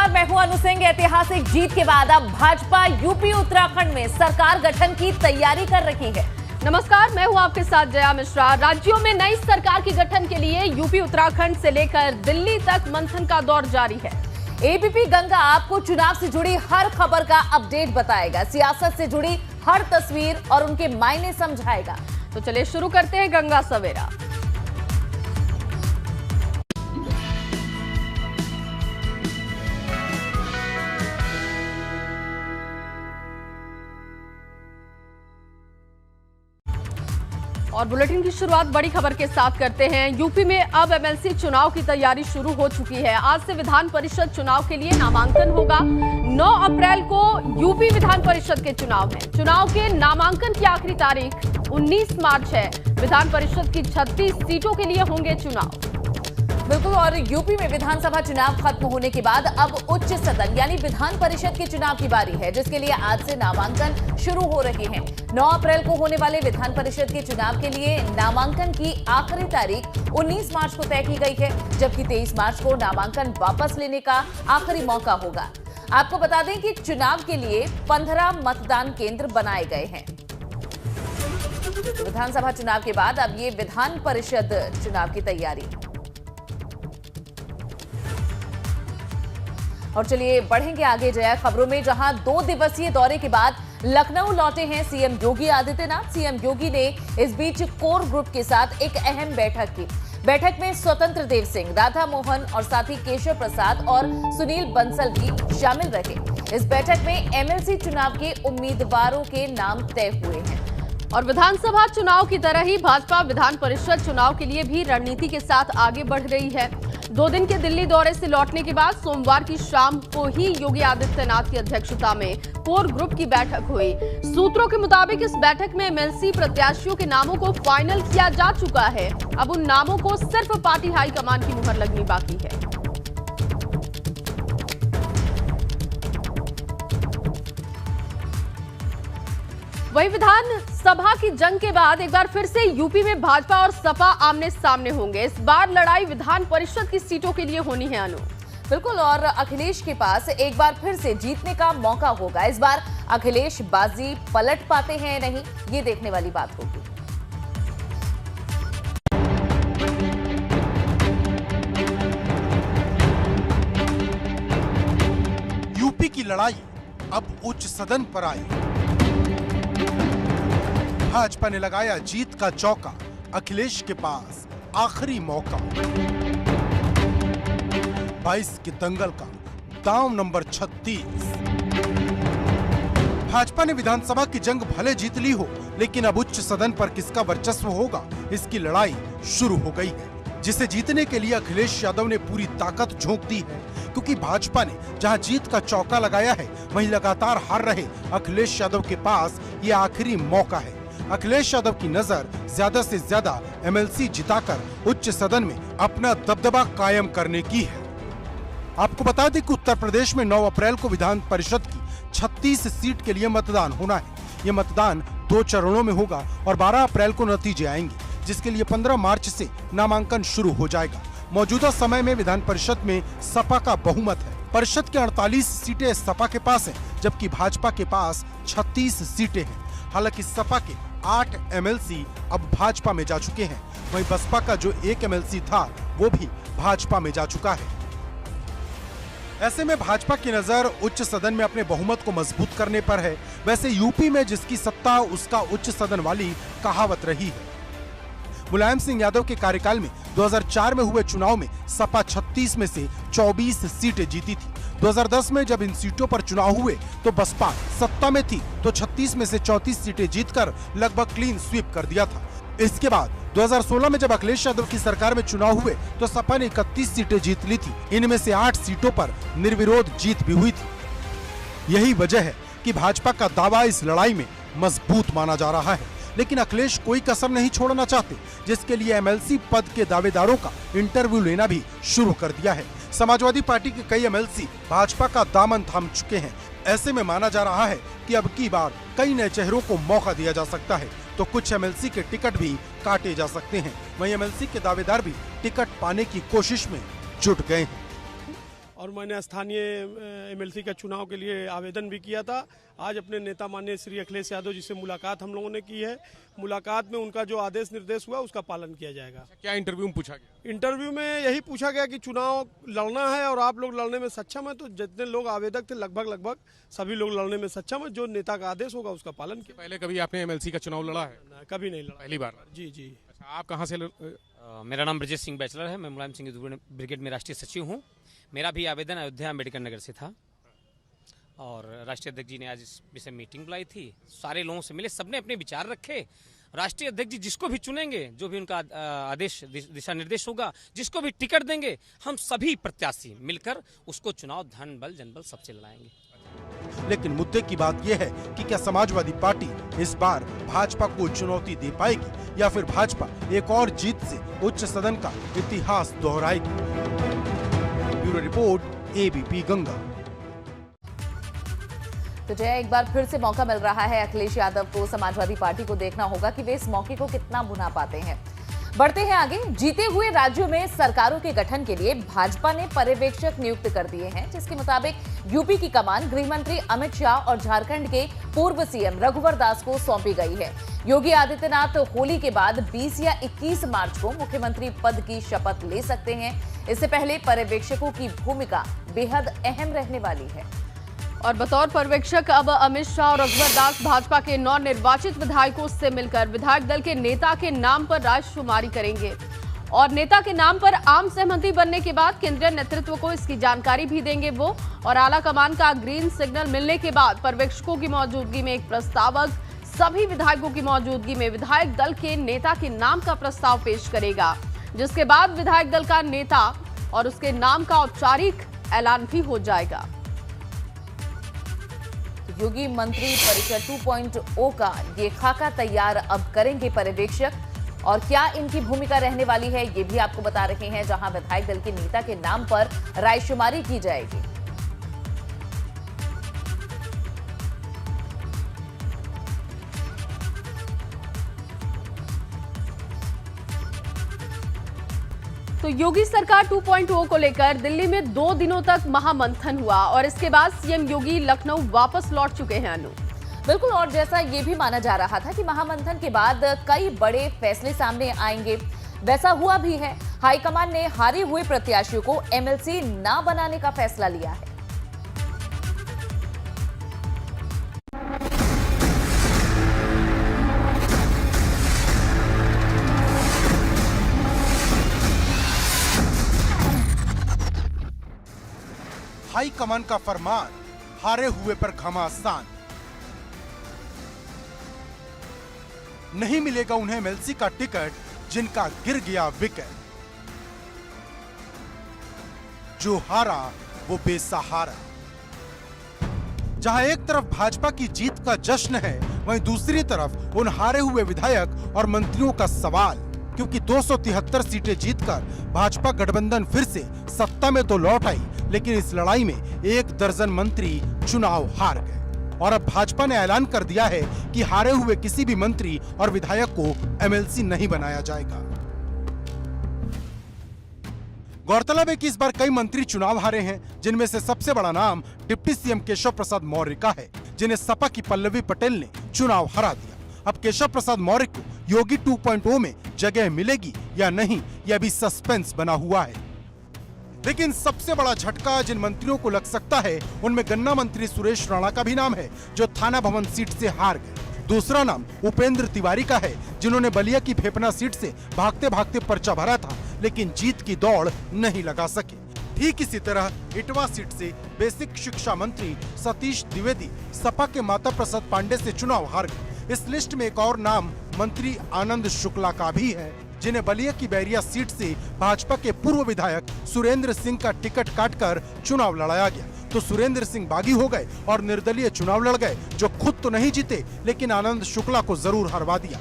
नमस्कार, मैं हूं अनु सिंह। ऐतिहासिक जीत के बाद अब भाजपा यूपी उत्तराखंड में सरकार गठन की तैयारी कर रही है। नमस्कार, मैं हूं आपके साथ जया मिश्रा। राज्यों में नई सरकार की गठन के लिए यूपी उत्तराखंड से लेकर दिल्ली तक मंथन का दौर जारी है। एबीपी गंगा आपको चुनाव से जुड़ी हर खबर का अपडेट बताएगा, सियासत से जुड़ी हर तस्वीर और उनके मायने समझाएगा। तो चलिए शुरू करते हैं गंगा सवेरा। और बुलेटिन की शुरुआत बड़ी खबर के साथ करते हैं। यूपी में अब एमएलसी चुनाव की तैयारी शुरू हो चुकी है। आज से विधान परिषद चुनाव के लिए नामांकन होगा। 9 अप्रैल को यूपी विधान परिषद के चुनाव है। चुनाव के नामांकन की आखिरी तारीख 19 मार्च है। विधान परिषद की 36 सीटों के लिए होंगे चुनाव। बिल्कुल, और यूपी में विधानसभा चुनाव खत्म होने के बाद अब उच्च सदन यानी विधान परिषद के चुनाव की बारी है, जिसके लिए आज से नामांकन शुरू हो रहे हैं। 9 अप्रैल को होने वाले विधान परिषद के चुनाव के लिए नामांकन की आखिरी तारीख 19 मार्च को तय की गई है, जबकि 23 मार्च को नामांकन वापस लेने का आखिरी मौका होगा। आपको बता दें कि चुनाव के लिए 15 मतदान केंद्र बनाए गए हैं। विधानसभा चुनाव के बाद अब ये विधान परिषद चुनाव की तैयारी। और चलिए बढ़ेंगे आगे जया खबरों में, जहां 2 दिवसीय दौरे के बाद लखनऊ लौटे हैं सीएम योगी आदित्यनाथ। सीएम योगी ने इस बीच कोर ग्रुप के साथ एक अहम बैठक की। बैठक में स्वतंत्र देव सिंह, राधा मोहन और साथी केशव प्रसाद और सुनील बंसल भी शामिल रहे। इस बैठक में एमएलसी चुनाव के उम्मीदवारों के नाम तय हुए हैं। और विधानसभा चुनाव की तरह ही भाजपा विधान परिषद चुनाव के लिए भी रणनीति के साथ आगे बढ़ रही है। 2 दिन के दिल्ली दौरे से लौटने के बाद सोमवार की शाम को ही योगी आदित्यनाथ की अध्यक्षता में कोर ग्रुप की बैठक हुई। सूत्रों के मुताबिक इस बैठक में एमएलसी प्रत्याशियों के नामों को फाइनल किया जा चुका है। अब उन नामों को सिर्फ पार्टी हाईकमान की मुहर लगनी बाकी है। वही विधान सभा की जंग के बाद एक बार फिर से यूपी में भाजपा और सपा आमने सामने होंगे। इस बार लड़ाई विधान परिषद की सीटों के लिए होनी है अनु। बिल्कुल, और अखिलेश के पास एक बार फिर से जीतने का मौका होगा। इस बार अखिलेश बाजी पलट पाते हैं नहीं, ये देखने वाली बात होगी। यूपी की लड़ाई अब उच्च सदन पर आई। भाजपा ने लगाया जीत का चौका, अखिलेश के पास आखिरी मौका। 22 के दंगल का दांव नंबर 36। भाजपा ने विधानसभा की जंग भले जीत ली हो, लेकिन अब उच्च सदन पर किसका वर्चस्व होगा, इसकी लड़ाई शुरू हो गई है, जिसे जीतने के लिए अखिलेश यादव ने पूरी ताकत झोंक दी है। क्योंकि भाजपा ने जहां जीत का चौका लगाया है, वहीं लगातार हार रहे अखिलेश यादव के पास ये आखिरी मौका है। अखिलेश यादव की नजर ज्यादा से ज्यादा एमएलसी जिताकर उच्च सदन में अपना दबदबा कायम करने की है। आपको बता दें कि उत्तर प्रदेश में 9 अप्रैल को विधान परिषद की 36 सीट के लिए मतदान होना है। ये मतदान 2 चरणों में होगा और 12 अप्रैल को नतीजे आएंगे, जिसके लिए 15 मार्च से नामांकन शुरू हो जाएगा। मौजूदा समय में विधान परिषद में सपा का बहुमत है। परिषद के 48 सीटें सपा के पास हैं, जबकि भाजपा के पास 36 सीटें हैं। हालांकि सपा के 8 एमएलसी अब भाजपा में जा चुके हैं, वहीं बसपा का जो 1 एमएलसी था वो भी भाजपा में जा चुका है। ऐसे में भाजपा की नजर उच्च सदन में अपने बहुमत को मजबूत करने पर है। वैसे यूपी में जिसकी सत्ता उसका उच्च सदन वाली कहावत रही है। मुलायम सिंह यादव के कार्यकाल में 2004 में हुए चुनाव में सपा 36 में से 24 सीटें जीती थी। 2010 में जब इन सीटों पर चुनाव हुए तो बसपा सत्ता में थी, तो 36 में से 34 सीटें जीतकर लगभग क्लीन स्वीप कर दिया था। इसके बाद 2016 में जब अखिलेश यादव की सरकार में चुनाव हुए तो सपा ने 31 सीटें जीत ली थी। इनमें से 8 सीटों पर निर्विरोध जीत भी हुई थी। यही वजह है कि भाजपा का दावा इस लड़ाई में मजबूत माना जा रहा है। लेकिन अखिलेश कोई कसर नहीं छोड़ना चाहते, जिसके लिए एमएलसी पद के दावेदारों का इंटरव्यू लेना भी शुरू कर दिया है। समाजवादी पार्टी के कई एमएलसी भाजपा का दामन थाम चुके हैं। ऐसे में माना जा रहा है कि अब की बार कई नए चेहरों को मौका दिया जा सकता है, तो कुछ एमएलसी के टिकट भी काटे जा सकते हैं। वहीं एमएलसी के दावेदार भी टिकट पाने की कोशिश में जुट गए हैं। और मैंने स्थानीय एमएलसी का चुनाव के लिए आवेदन भी किया था। आज अपने नेता माननीय श्री अखिलेश यादव जी से मुलाकात हम लोगों ने की है। मुलाकात में उनका जो आदेश निर्देश हुआ उसका पालन किया जाएगा। क्या इंटरव्यू में पूछा गया? इंटरव्यू में यही पूछा गया कि चुनाव लड़ना है और आप लोग लड़ने में सक्षम है। तो जितने लोग आवेदक थे लगभग सभी लोग लड़ने में सक्षम है। जो नेता का आदेश होगा उसका पालन किया। पहले कभी आपने एमएलसी का चुनाव लड़ा है? कभी नहीं लड़ा। पहली बार? जी जी। अच्छा, आप कहाँ से मेरा नाम ब्रजेश सिंह बैचलर है। मैं मुलायम सिंह ब्रिगेड में राष्ट्रीय सचिव हूँ। मेरा भी आवेदन अयोध्या अम्बेडकर नगर से था और राष्ट्रीय अध्यक्ष जी ने आज इस विषय मीटिंग बुलाई थी। सारे लोगों से मिले, सबने अपने विचार रखे। राष्ट्रीय अध्यक्ष जी जिसको भी चुनेंगे, जो भी उनका आदेश दिशा निर्देश होगा, जिसको भी टिकट देंगे, हम सभी प्रत्याशी मिलकर उसको चुनाव धन बल जनबल सबसे लड़ाएंगे। लेकिन मुद्दे की बात यह है कि क्या समाजवादी पार्टी इस बार भाजपा को चुनौती दे पाएगी या फिर भाजपा एक और जीत से उच्च सदन का इतिहास दोहराएगी? Bureau report, ABP Ganga. तो जय, एक बार फिर से मौका मिल रहा है अखिलेश यादव को। समाजवादी पार्टी को देखना होगा कि वे इस मौके को कितना भुना पाते हैं। बढ़ते हैं आगे। जीते हुए राज्यों में सरकारों के गठन के लिए भाजपा ने पर्यवेक्षक नियुक्त कर दिए हैं, जिसके मुताबिक यूपी की कमान गृह मंत्री अमित शाह और झारखंड के पूर्व सीएम रघुवर दास को सौंपी गई है। योगी आदित्यनाथ होली के बाद 20 या 21 मार्च को मुख्यमंत्री पद की शपथ ले सकते हैं। इससे पहले पर्यवेक्षकों की भूमिका बेहद अहम रहने वाली है। और बतौर पर्यवेक्षक अब अमित शाह और रघुवर दास भाजपा के नवनिर्वाचित विधायकों से मिलकर विधायक दल के नेता के नाम पर रायशुमारी करेंगे और नेता के नाम पर आम सहमति बनने के बाद केंद्रीय नेतृत्व को इसकी जानकारी भी देंगे वो। और आला कमान का ग्रीन सिग्नल मिलने के बाद पर्यवेक्षकों की मौजूदगी में एक प्रस्तावक सभी विधायकों की मौजूदगी में विधायक दल के नेता के नाम का प्रस्ताव पेश करेगा, जिसके बाद विधायक दल का नेता और उसके नाम का औपचारिक ऐलान भी हो जाएगा। योगी मंत्री परिषद 2.0 का ये खाका तैयार अब करेंगे पर्यवेक्षक। और क्या इनकी भूमिका रहने वाली है, ये भी आपको बता रहे हैं, जहां विधायक दल के नेता के नाम पर रायशुमारी की जाएगी। तो योगी सरकार 2.0 को लेकर दिल्ली में 2 दिनों तक महामंथन हुआ और इसके बाद सीएम योगी लखनऊ वापस लौट चुके हैं। अनु, बिल्कुल, और जैसा ये भी माना जा रहा था कि महामंथन के बाद कई बड़े फैसले सामने आएंगे, वैसा हुआ भी है। हाईकमान ने हारे हुए प्रत्याशियों को एमएलसी ना बनाने का फैसला लिया है। हाई कमान का फरमान, हारे हुए पर घमासान। नहीं मिलेगा उन्हें एमएलसी का टिकट जिनका गिर गया विकेट। जो हारा वो बेसहारा। जहां एक तरफ भाजपा की जीत का जश्न है, वहीं दूसरी तरफ उन हारे हुए विधायक और मंत्रियों का सवाल। क्योंकि 273 सीटें जीतकर भाजपा गठबंधन फिर से सत्ता में तो लौट आई, लेकिन इस लड़ाई में 1 दर्जन मंत्री चुनाव हार गए। और अब भाजपा ने ऐलान कर दिया है कि हारे हुए किसी भी मंत्री और विधायक को एमएलसी नहीं बनाया जाएगा। गौरतलब है कि इस बार कई मंत्री चुनाव हारे हैं, जिनमें से सबसे बड़ा नाम डिप्टी सीएम केशव प्रसाद मौर्य का है, जिन्हें सपा की पल्लवी पटेल ने चुनाव हरा दिया। अब केशव प्रसाद मौर्य को योगी 2.0 में जगह मिलेगी या नहीं, यह भी सस्पेंस बना हुआ है। लेकिन सबसे बड़ा झटका जिन मंत्रियों को लग सकता है, उनमें गन्ना मंत्री सुरेश राणा का भी नाम है, जो थाना भवन सीट से हार गए। दूसरा नाम उपेंद्र तिवारी का है, जिन्होंने बलिया की फेफना सीट से भागते भागते पर्चा भरा था, लेकिन जीत की दौड़ नहीं लगा सके। ठीक इसी तरह इटवा सीट से बेसिक शिक्षा मंत्री सतीश द्विवेदी सपा के माता प्रसाद पांडे से चुनाव हार गए। इस लिस्ट में एक और नाम मंत्री आनंद शुक्ला का भी है, जिन्हें बलिया की बैरिया सीट से भाजपा के पूर्व विधायक सुरेंद्र सिंह का टिकट काटकर चुनाव लड़ाया गया। तो सुरेंद्र सिंह बागी हो गए और निर्दलीय चुनाव लड़ गए, जो खुद तो नहीं जीते, लेकिन आनंद शुक्ला को जरूर हरवा दिया।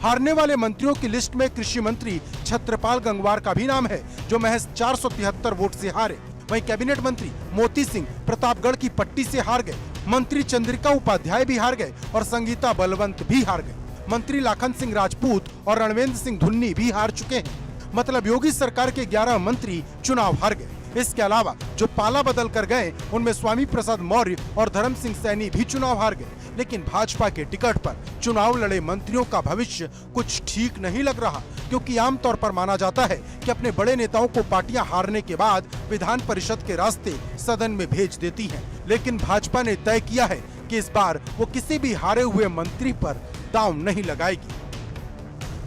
हारने वाले मंत्रियों की लिस्ट में कृषि मंत्री छत्रपाल गंगवार का भी नाम है, जो महज 473 वोट से हारे। वहीं कैबिनेट मंत्री मोती सिंह प्रतापगढ़ की पट्टी से हार गए। मंत्री चंद्रिका उपाध्याय भी हार गए और संगीता बलवंत भी हार गए। मंत्री लाखन सिंह राजपूत और रणवेंद्र सिंह धुन्नी भी हार चुके हैं। मतलब योगी सरकार के 11 मंत्री चुनाव हार गए। इसके अलावा जो पाला बदल कर गए उनमें स्वामी प्रसाद मौर्य और धर्म सिंह सैनी भी चुनाव हार गए। लेकिन भाजपा के टिकट पर चुनाव लड़े मंत्रियों का भविष्य कुछ ठीक नहीं लग रहा, क्योंकि आमतौर पर माना जाता है कि अपने बड़े नेताओं को पार्टियां हारने के बाद विधान परिषद के रास्ते सदन में भेज देती हैं। लेकिन भाजपा ने तय किया है कि इस बार वो किसी भी हारे हुए मंत्री पर दांव नहीं लगाएगी।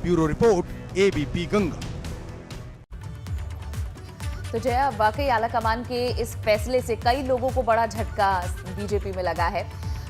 Bureau report, ABP Ganga. तो जया, वाकई आलाकमान के इस फैसले से कई लोगों को बड़ा झटका बीजेपी में लगा है।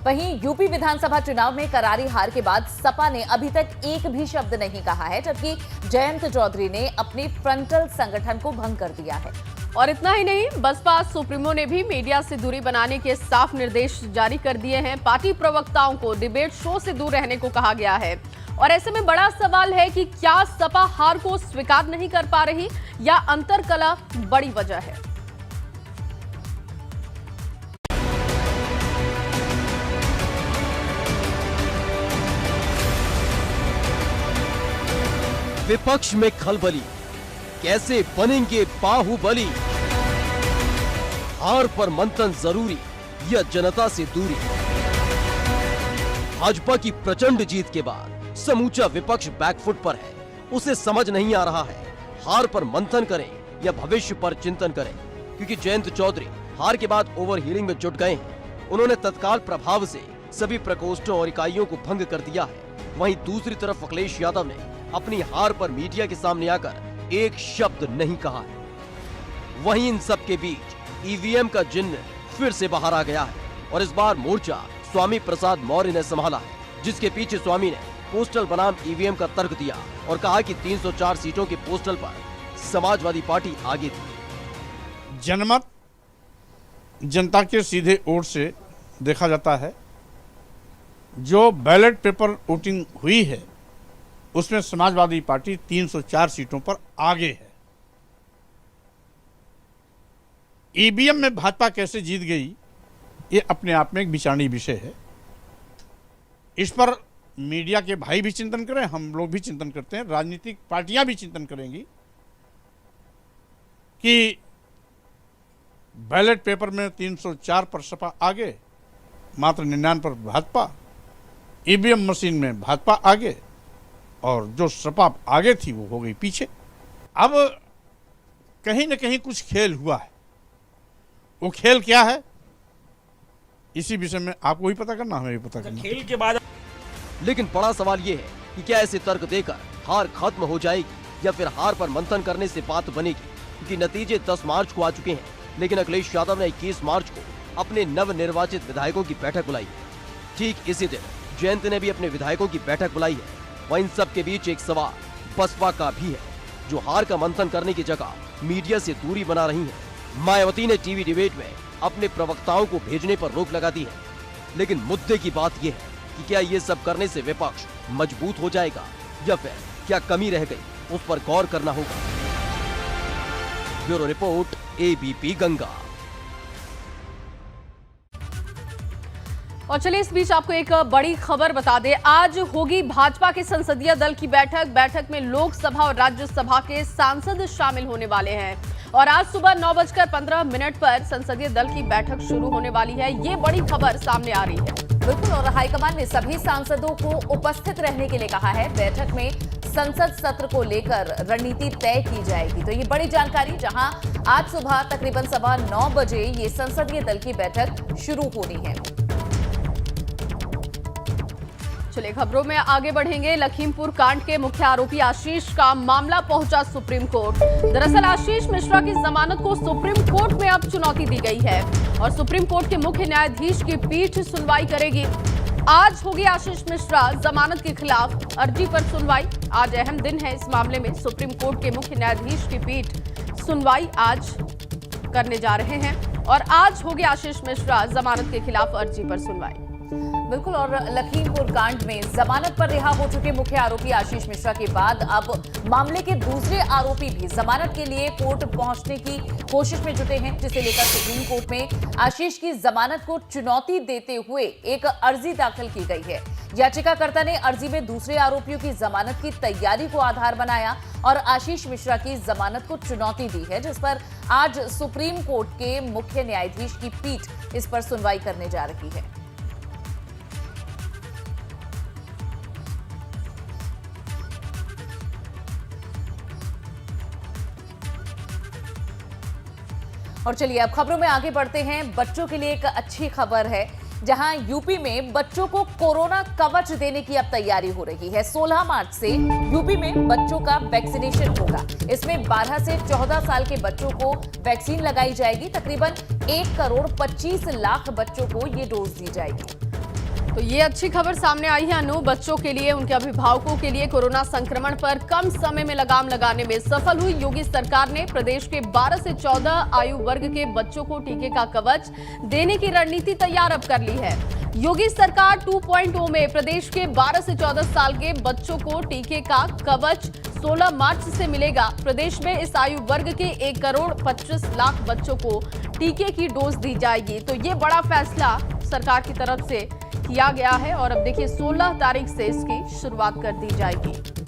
वहीं यूपी विधानसभा चुनाव में करारी हार के बाद सपा ने अभी तक एक भी शब्द नहीं कहा है, जबकि जयंत चौधरी ने अपने फ्रंटल संगठन को भंग कर दिया है। और इतना ही नहीं, बसपा सुप्रीमो ने भी मीडिया से दूरी बनाने के साफ निर्देश जारी कर दिए हैं। पार्टी प्रवक्ताओं को डिबेट शो से दूर रहने को कहा गया है। और ऐसे में बड़ा सवाल है कि क्या सपा हार को स्वीकार नहीं कर पा रही या अंतर्कलह बड़ी वजह है। विपक्ष में खलबली, कैसे बनेंगे बाहुबली? हार पर मंथन जरूरी या जनता से दूरी? भाजपा की प्रचंड जीत के बाद समूचा विपक्ष बैकफुट पर है। उसे समझ नहीं आ रहा है हार पर मंथन करें या भविष्य पर चिंतन करें, क्योंकि जयंत चौधरी हार के बाद ओवर हीलिंग में जुट गए हैं। उन्होंने तत्काल प्रभाव से सभी प्रकोष्ठों और इकाइयों को भंग कर दिया है। वहीं दूसरी तरफ अखिलेश यादव ने अपनी हार पर मीडिया के सामने आकर एक शब्द नहीं कहा है। वहीं इन सब के बीच ईवीएम का जिन्न फिर से बाहर आ गया है और इस बार मोर्चा स्वामी प्रसाद मौर्य ने संभाला है, जिसके पीछे स्वामी ने पोस्टल बनाम ईवीएम का तर्क दिया और कहा कि 304 सीटों के पोस्टल पर समाजवादी पार्टी आगे थी। जनमत जनता के सीधे वोट से देखा जाता है। जो बैलेट पेपर वोटिंग हुई है उसमें समाजवादी पार्टी 304 सीटों पर आगे है। ईवीएम में भाजपा कैसे जीत गई, ये अपने आप में एक विचारणीय विषय है। इस पर मीडिया के भाई भी चिंतन करें, हम लोग भी चिंतन करते हैं, राजनीतिक पार्टियां भी चिंतन करेंगी कि बैलेट पेपर में 304 पर सपा आगे, मात्र 99 पर भाजपा, ईवीएम मशीन में भाजपा आगे और जो सपा आगे थी वो हो गई पीछे। अब कहीं न कहीं कुछ खेल हुआ है। वो खेल क्या है, इसी विषय में आपको ही पता करना, हमें भी पता करना। खेल के बाद लेकिन बड़ा सवाल ये है कि क्या ऐसे तर्क देकर हार खत्म हो जाएगी या फिर हार पर मंथन करने से बात बनेगी, क्योंकि नतीजे 10 मार्च को आ चुके हैं। लेकिन अखिलेश यादव ने 21 मार्च को अपने नवनिर्वाचित विधायकों की बैठक बुलाई है। ठीक इसी दिन जयंत ने भी अपने विधायकों की बैठक बुलाई है। वहीं इन सब के बीच एक सवाल बसपा का भी है, जो हार का मंथन करने की जगह मीडिया से दूरी बना रही है। मायावती ने टीवी डिबेट में अपने प्रवक्ताओं को भेजने पर रोक लगा दी है। लेकिन मुद्दे की बात यह है कि क्या ये सब करने से विपक्ष मजबूत हो जाएगा या फिर क्या कमी रह गई, उस पर गौर करना होगा। Bureau report, ABP Ganga. और चलिए इस बीच आपको एक बड़ी खबर बता दें। आज होगी भाजपा के संसदीय दल की बैठक में लोकसभा और राज्यसभा के सांसद शामिल होने वाले हैं और आज सुबह 9:15 पर संसदीय दल की बैठक शुरू होने वाली है। ये बड़ी खबर सामने आ रही है। बिल्कुल, और हाईकमान ने सभी सांसदों को उपस्थित रहने के लिए कहा है। बैठक में संसद सत्र को लेकर रणनीति तय की जाएगी। तो ये बड़ी जानकारी, जहां आज सुबह तकरीबन 9:15 बजे ये संसदीय दल की बैठक शुरू होनी है। चलिए खबरों में आगे बढ़ेंगे। लखीमपुर कांड के मुख्य आरोपी आशीष का मामला पहुंचा सुप्रीम कोर्ट। दरअसल आशीष मिश्रा की जमानत को सुप्रीम कोर्ट में अब चुनौती दी गई है और सुप्रीम कोर्ट के मुख्य न्यायाधीश की पीठ सुनवाई करेगी। आज होगी आशीष मिश्रा जमानत के खिलाफ अर्जी पर सुनवाई। आज अहम दिन है इस मामले में। सुप्रीम कोर्ट के मुख्य न्यायाधीश की पीठ सुनवाई आज करने जा रहे हैं और आज होगी आशीष मिश्रा जमानत के खिलाफ अर्जी पर सुनवाई। बिल्कुल, और लखीमपुर कांड में जमानत पर रिहा हो चुके मुख्य आरोपी आशीष मिश्रा के बाद अब मामले के दूसरे आरोपी भी जमानत के लिए कोर्ट पहुंचने की कोशिश में जुटे हैं, जिसे लेकर सुप्रीम कोर्ट में आशीष की जमानत को चुनौती देते हुए एक अर्जी दाखिल की गई है। याचिकाकर्ता ने अर्जी में दूसरे आरोपियों की जमानत की तैयारी को आधार बनाया और आशीष मिश्रा की जमानत को चुनौती दी है, जिस पर आज सुप्रीम कोर्ट के मुख्य न्यायाधीश की पीठ इस पर सुनवाई करने जा रही है। और चलिए अब खबरों में आगे बढ़ते हैं। बच्चों के लिए एक अच्छी खबर है, जहां यूपी में बच्चों को कोरोना कवच देने की अब तैयारी हो रही है। 16 मार्च से यूपी में बच्चों का वैक्सीनेशन होगा। इसमें 12 से 14 साल के बच्चों को वैक्सीन लगाई जाएगी। तकरीबन 1 करोड़ 25 लाख बच्चों को ये डोज दी जाएगी। तो ये अच्छी खबर सामने आई है अनु। बच्चों के लिए, उनके अभिभावकों के लिए कोरोना संक्रमण पर कम समय में लगाम लगाने में सफल हुई योगी सरकार ने प्रदेश के 12 से 14 आयु वर्ग के बच्चों को टीके का कवच देने की रणनीति तैयार अब कर ली है। योगी सरकार 2.0 में प्रदेश के 12 से 14 साल के बच्चों को टीके का कवच 16 मार्च से मिलेगा। प्रदेश में इस आयु वर्ग के 1 करोड़ 25 लाख बच्चों को टीके की डोज दी जाएगी। तो ये बड़ा फैसला सरकार की तरफ से किया गया है और अब देखिए 16 तारीख से इसकी शुरुआत कर दी जाएगी।